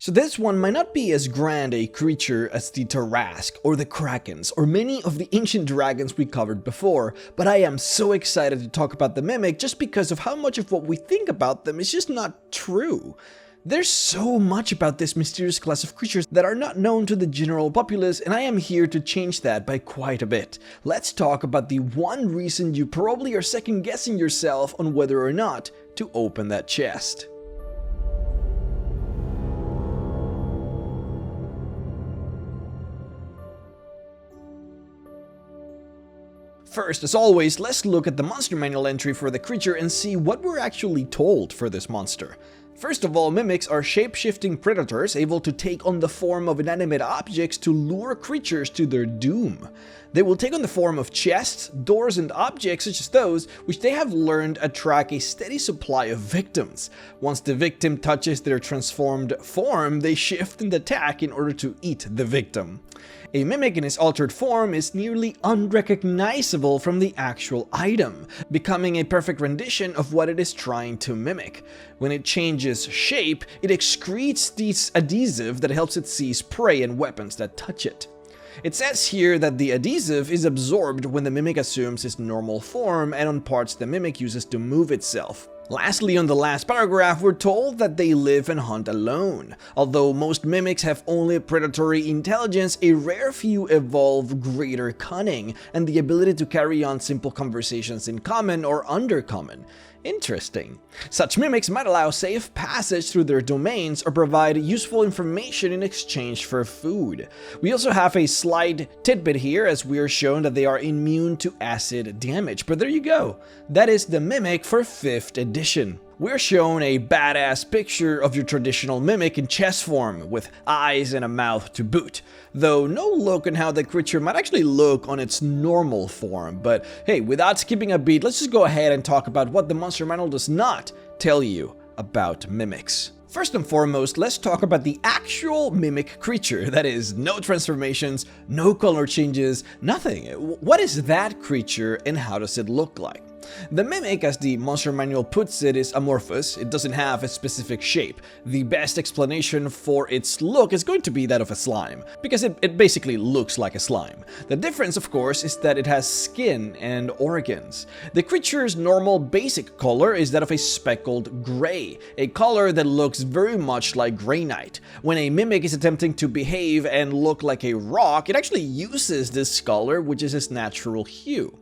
So this one might not be as grand a creature as the Tarrasque or the Krakens or many of the ancient dragons we covered before, but I am so excited to talk about the Mimic just because of how much of what we think about them is just not true. There's so much about this mysterious class of creatures that are not known to the general populace, and I am here to change that by quite a bit. Let's talk about the one reason you probably are second guessing yourself on whether or not to open that chest. First, as always, let's look at the monster manual entry for the creature and see what we're actually told for this monster. First of all, mimics are shape-shifting predators able to take on the form of inanimate objects to lure creatures to their doom. They will take on the form of chests, doors, and objects such as those which they have learned attract a steady supply of victims. Once the victim touches their transformed form, they shift and attack in order to eat the victim. A mimic in its altered form is nearly unrecognizable from the actual item, becoming a perfect rendition of what it is trying to mimic. When it changes shape, it excretes this adhesive that helps it seize prey and weapons that touch it. It says here that the adhesive is absorbed when the mimic assumes its normal form and on parts the mimic uses to move itself. Lastly, on the last paragraph, we're told that they live and hunt alone. Although most mimics have only predatory intelligence, a rare few evolve greater cunning and the ability to carry on simple conversations in common or undercommon. Interesting. Such mimics might allow safe passage through their domains or provide useful information in exchange for food. We also have a slight tidbit here as we are shown that they are immune to acid damage, but there you go. That is the Mimic for 5th edition. We're shown a badass picture of your traditional mimic in chest form, with eyes and a mouth to boot. Though no look on how the creature might actually look on its normal form. But hey, without skipping a beat, let's just go ahead and talk about what the monster manual does not tell you about mimics. First and foremost, let's talk about the actual mimic creature. That is, no transformations, no color changes, nothing. What is that creature and how does it look like? The mimic, as the monster manual puts it, is amorphous. It doesn't have a specific shape. The best explanation for its look is going to be that of a slime, because it basically looks like a slime. The difference, of course, is that it has skin and organs. The creature's normal basic color is that of a speckled gray, a color that looks very much like graynite. When a mimic is attempting to behave and look like a rock, it actually uses this color, which is its natural hue.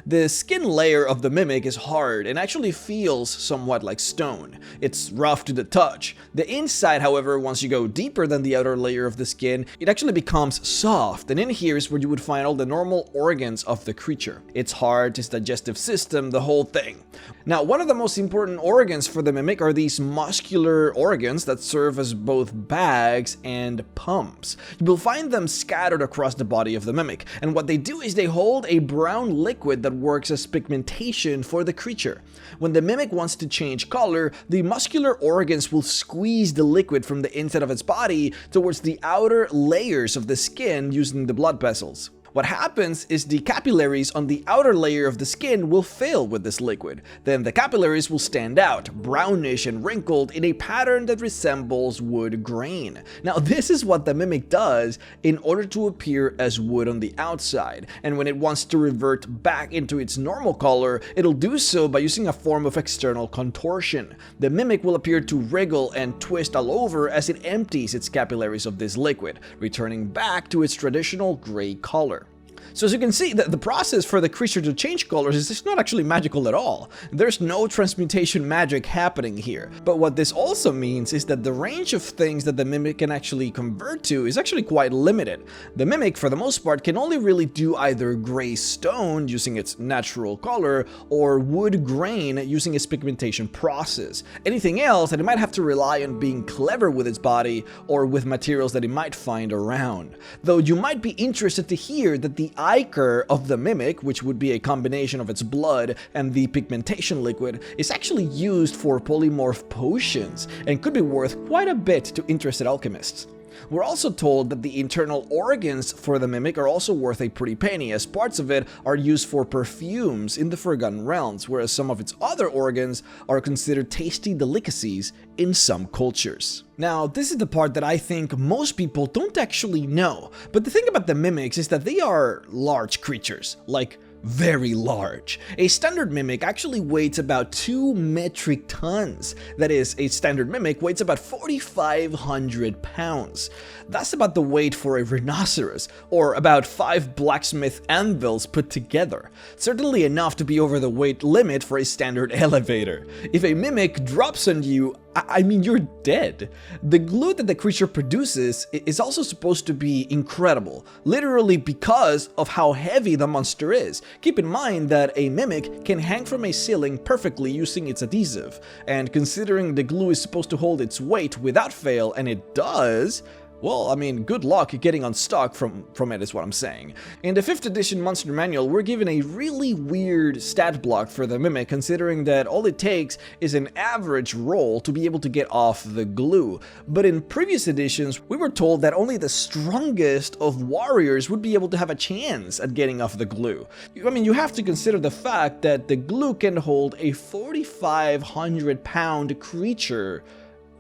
The skin layer of the mimic is hard and actually feels somewhat like stone. It's rough to the touch. The inside, however, once you go deeper than the outer layer of the skin, it actually becomes soft, and in here is where you would find all the normal organs of the creature. Its heart, its digestive system, the whole thing. Now, one of the most important organs for the mimic are these muscular organs that serve as both bags and pumps. You will find them scattered across the body of the mimic, and what they do is they hold a brown liquid that works as pigmentation for the creature. When the mimic wants to change color, the muscular organs will squeeze the liquid from the inside of its body towards the outer layers of the skin using the blood vessels. What happens is the capillaries on the outer layer of the skin will fill with this liquid. Then the capillaries will stand out, brownish and wrinkled in a pattern that resembles wood grain. Now this is what the mimic does in order to appear as wood on the outside. And when it wants to revert back into its normal color, it'll do so by using a form of external contortion. The mimic will appear to wriggle and twist all over as it empties its capillaries of this liquid, returning back to its traditional gray color. So as you can see, the process for the creature to change colors is just not actually magical at all. There's no transmutation magic happening here. But what this also means is that the range of things that the mimic can actually convert to is actually quite limited. The mimic, for the most part, can only really do either gray stone using its natural color or wood grain using its pigmentation process. Anything else that it might have to rely on being clever with its body or with materials that it might find around. Though you might be interested to hear that the ichor of the mimic, which would be a combination of its blood and the pigmentation liquid, is actually used for polymorph potions and could be worth quite a bit to interested alchemists. We're also told that the internal organs for the Mimic are also worth a pretty penny, as parts of it are used for perfumes in the Forgotten Realms, whereas some of its other organs are considered tasty delicacies in some cultures. Now, this is the part that I think most people don't actually know, but the thing about the Mimics is that they are large creatures, like very large. A standard Mimic actually weighs about 2 metric tons. That is, a standard Mimic weighs about 4,500 pounds. That's about the weight for a rhinoceros, or about 5 blacksmith anvils put together. Certainly enough to be over the weight limit for a standard elevator. If a Mimic drops on you, I mean, you're dead. The glue that the creature produces is also supposed to be incredible, literally because of how heavy the monster is. Keep in mind that a Mimic can hang from a ceiling perfectly using its adhesive, and considering the glue is supposed to hold its weight without fail, and it does, well, I mean, good luck getting unstuck from it is what I'm saying. In the 5th edition Monster Manual, we're given a really weird stat block for the Mimic, considering that all it takes is an average roll to be able to get off the glue. But in previous editions, we were told that only the strongest of warriors would be able to have a chance at getting off the glue. I mean, you have to consider the fact that the glue can hold a 4,500 pound creature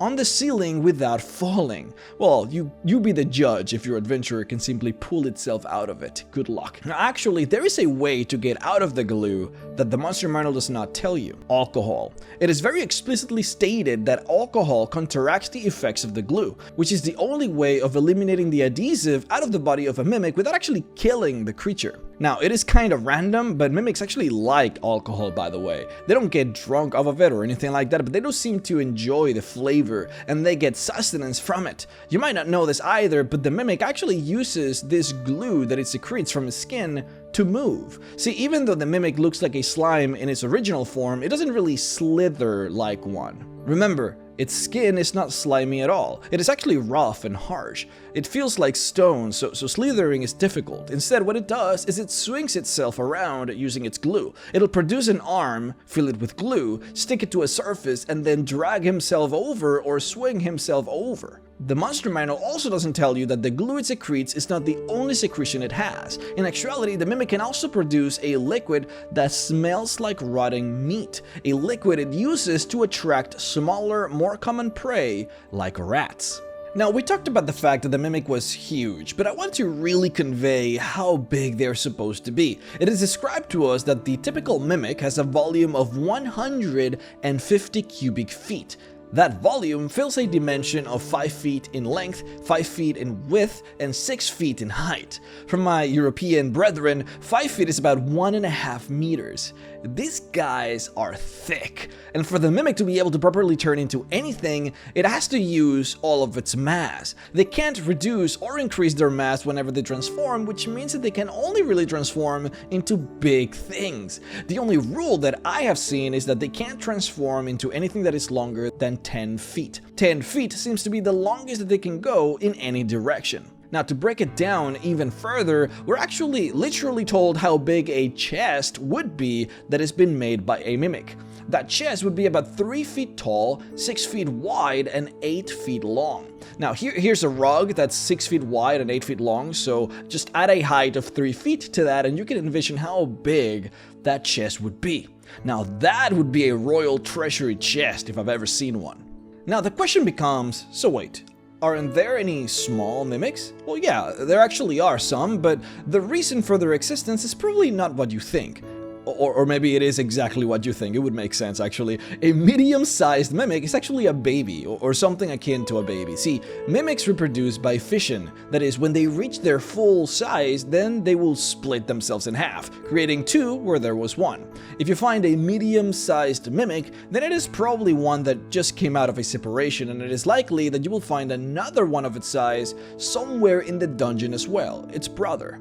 on the ceiling without falling. Well, you be the judge if your adventurer can simply pull itself out of it. Good luck. Now, actually, there is a way to get out of the glue that the Monster Manual does not tell you. Alcohol. It is very explicitly stated that alcohol counteracts the effects of the glue, which is the only way of eliminating the adhesive out of the body of a Mimic without actually killing the creature. Now, it is kind of random, but Mimics actually like alcohol, by the way. They don't get drunk off of it or anything like that, but they do seem to enjoy the flavor, and they get sustenance from it. You might not know this either, but the Mimic actually uses this glue that it secretes from its skin to move. See, even though the Mimic looks like a slime in its original form, it doesn't really slither like one. Remember, its skin is not slimy at all. It is actually rough and harsh. It feels like stone, so slithering is difficult. Instead, what it does is it swings itself around using its glue. It'll produce an arm, fill it with glue, stick it to a surface, and then drag himself over or swing himself over. The Monster Manual also doesn't tell you that the glue it secretes is not the only secretion it has. In actuality, the Mimic can also produce a liquid that smells like rotting meat, a liquid it uses to attract smaller, more common prey like rats. Now, we talked about the fact that the Mimic was huge, but I want to really convey how big they're supposed to be. It is described to us that the typical Mimic has a volume of 150 cubic feet. That volume fills a dimension of 5 feet in length, 5 feet in width, and 6 feet in height. For my European brethren, 5 feet is about 1.5 meters. These guys are thick, and for the Mimic to be able to properly turn into anything, it has to use all of its mass. They can't reduce or increase their mass whenever they transform, which means that they can only really transform into big things. The only rule that I have seen is that they can't transform into anything that is longer than 10 feet. 10 feet seems to be the longest that they can go in any direction. Now, to break it down even further, we're actually literally told how big a chest would be that has been made by a Mimic. That chest would be about 3 feet tall, 6 feet wide, and 8 feet long. Now, here's a rug that's 6 feet wide and 8 feet long, so just add a height of 3 feet to that and you can envision how big that chest would be. Now, that would be a royal treasury chest if I've ever seen one. Now, the question becomes, so wait, aren't there any small Mimics? Well, yeah, there actually are some, but the reason for their existence is probably not what you think. Or maybe it is exactly what you think. It would make sense, actually. A medium-sized Mimic is actually a baby, or something akin to a baby. See, Mimics reproduce by fission. That is, when they reach their full size, then they will split themselves in half, creating two where there was one. If you find a medium-sized Mimic, then it is probably one that just came out of a separation, and it is likely that you will find another one of its size somewhere in the dungeon as well, its brother.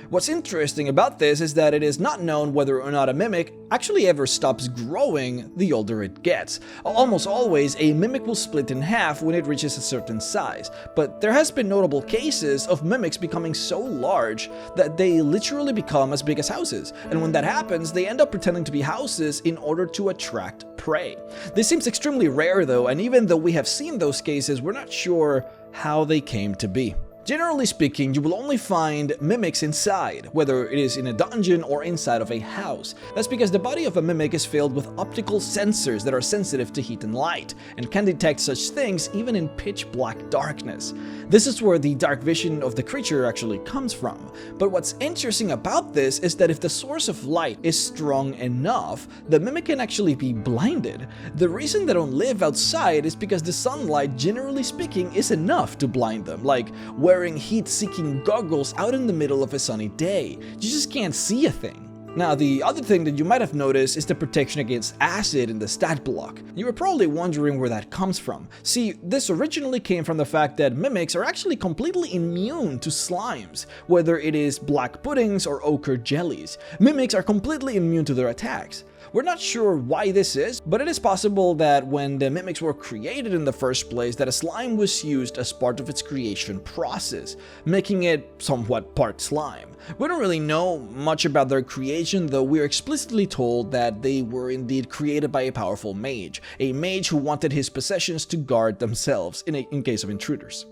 What's interesting about this is that it is not known whether or not a mimic actually ever stops growing the older it gets. Almost always, a mimic will split in half when it reaches a certain size, but there has been notable cases of mimics becoming so large that they literally become as big as houses, and when that happens, they end up pretending to be houses in order to attract prey. This seems extremely rare though, and even though we have seen those cases, we're not sure how they came to be. Generally speaking, you will only find mimics inside, whether it is in a dungeon or inside of a house. That's because the body of a mimic is filled with optical sensors that are sensitive to heat and light, and can detect such things even in pitch black darkness. This is where the dark vision of the creature actually comes from. But what's interesting about this is that if the source of light is strong enough, the mimic can actually be blinded. The reason they don't live outside is because the sunlight, generally speaking, is enough to blind them, like wearing heat-seeking goggles out in the middle of a sunny day. You just can't see a thing. Now, the other thing that you might have noticed is the protection against acid in the stat block. You were probably wondering where that comes from. See, this originally came from the fact that mimics are actually completely immune to slimes, whether it is black puddings or ochre jellies. Mimics are completely immune to their attacks. We're not sure why this is, but it is possible that when the mimics were created in the first place, that a slime was used as part of its creation process, making it somewhat part slime. We don't really know much about their creation, though we are explicitly told that they were indeed created by a powerful mage who wanted his possessions to guard themselves in case of intruders.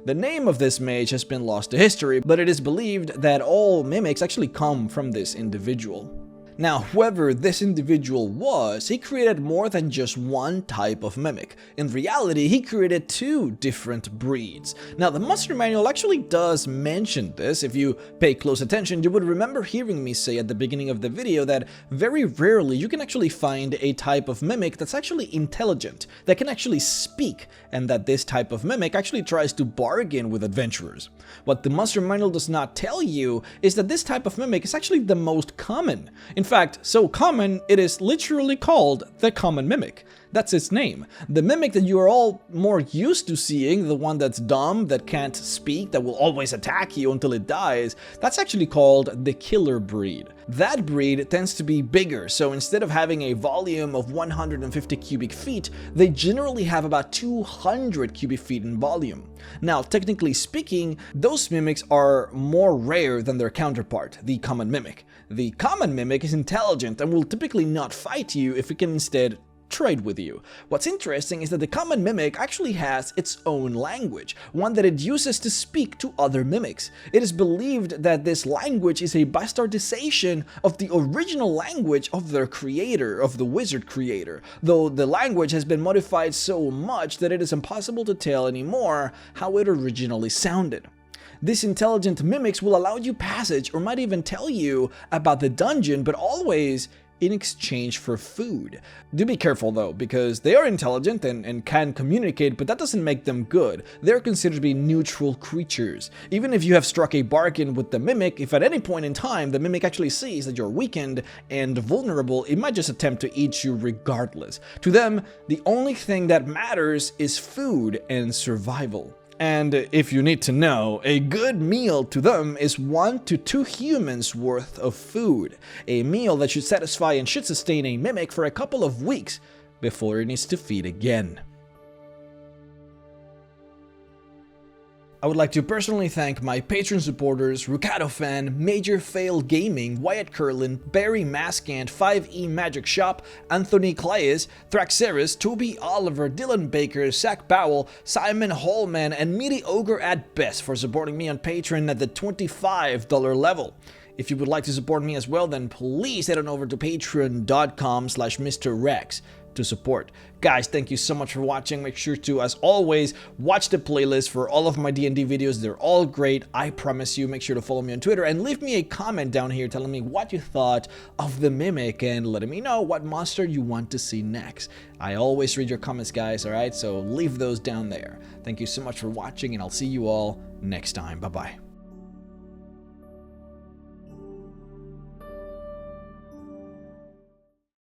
The name of this mage has been lost to history, but it is believed that all mimics actually come from this individual. Now, whoever this individual was, he created more than just one type of mimic. In reality, he created two different breeds. Now, the monster manual actually does mention this. If you pay close attention, you would remember hearing me say at the beginning of the video that very rarely you can actually find a type of mimic that's actually intelligent, that can actually speak, and that this type of mimic actually tries to bargain with adventurers. What the monster manual does not tell you is that this type of mimic is actually the most common. In fact, so common, it is literally called the common mimic. That's its name. The mimic that you are all more used to seeing, the one that's dumb, that can't speak, that will always attack you until it dies, that's actually called the killer breed. That breed tends to be bigger, so instead of having a volume of 150 cubic feet, they generally have about 200 cubic feet in volume. Now, technically speaking, those mimics are more rare than their counterpart, the common mimic. The common mimic is intelligent and will typically not fight you if it can instead trade with you. What's interesting is that the common mimic actually has its own language, one that it uses to speak to other mimics. It is believed that this language is a bastardization of the original language of their creator, of the wizard creator, though the language has been modified so much that it is impossible to tell anymore how it originally sounded. These intelligent mimics will allow you passage or might even tell you about the dungeon, but always in exchange for food. Do be careful though, because they are intelligent and can communicate, but that doesn't make them good. They're considered to be neutral creatures. Even if you have struck a bargain with the mimic, if at any point in time the mimic actually sees that you're weakened and vulnerable, it might just attempt to eat you regardless. To them, the only thing that matters is food and survival. And if you need to know, a good meal to them is 1 to 2 humans worth of food. A meal that should satisfy and should sustain a mimic for a couple of weeks before it needs to feed again. I would like to personally thank my Patreon supporters, Rukato Fan, Major Fail Gaming, Wyatt Curlin, Barry Maskant, 5E Magic Shop, Anthony Claes, Thraxeris, Toby Oliver, Dylan Baker, Zach Powell, Simon Hallman, and Meaty Ogre at Best for supporting me on Patreon at the $25 level. If you would like to support me as well, then please head on over to patreon.com/MrRhexx to support. Guys, thank you so much for watching. Make sure to, as always, watch the playlist for all of my D&D videos. They're all great, I promise you. Make sure to follow me on Twitter and leave me a comment down here telling me what you thought of the mimic and letting me know what monster you want to see next. I always read your comments, guys, alright? So leave those down there. Thank you so much for watching, and I'll see you all next time. Bye-bye.